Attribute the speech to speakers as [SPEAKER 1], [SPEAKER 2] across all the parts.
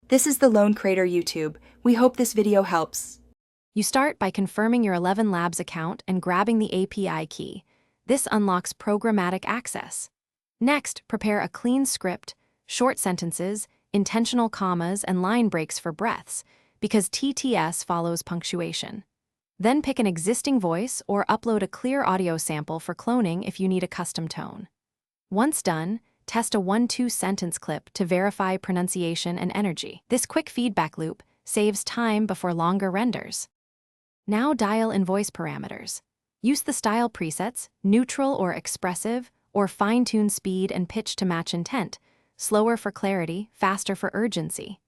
[SPEAKER 1] This is the Lone Creator YouTube. We hope this video helps.
[SPEAKER 2] You start by confirming your Elevenlabs account and grabbing the API key. This unlocks programmatic access. Next, prepare a clean script, short sentences, intentional commas, and line breaks for breaths, because TTS follows punctuation. Then pick an existing voice or upload a clear audio sample for cloning if you need a custom tone. Once done, test a 1-2 sentence clip to verify pronunciation and energy. This quick feedback loop saves time before longer renders. Now dial in voice parameters. Use the style presets, neutral or expressive, or fine-tune speed and pitch to match intent, slower for clarity, faster for urgency.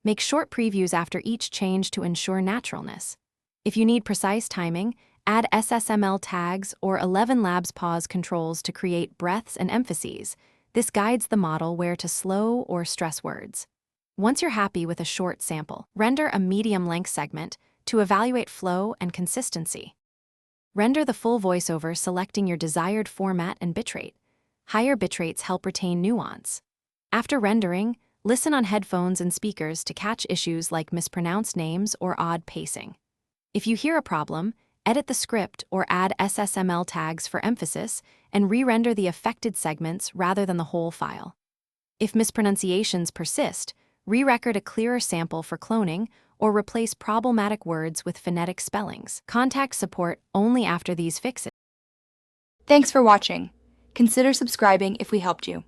[SPEAKER 2] Make short previews after each change to ensure naturalness. If you need precise timing, add SSML tags or Elevenlabs pause controls to create breaths and emphases. This guides the model where to slow or stress words. Once you're happy with a short sample, render a medium-length segment to evaluate flow and consistency. Render the full voiceover selecting your desired format and bitrate. Higher bitrates help retain nuance. After rendering, listen on headphones and speakers to catch issues like mispronounced names or odd pacing. If you hear a problem, edit the script or add SSML tags for emphasis and re-render the affected segments rather than the whole file. If mispronunciations persist, re-record a clearer sample for cloning or replace problematic words with phonetic spellings. Contact support only after these fixes.
[SPEAKER 1] Thanks for watching. Consider subscribing if we helped you.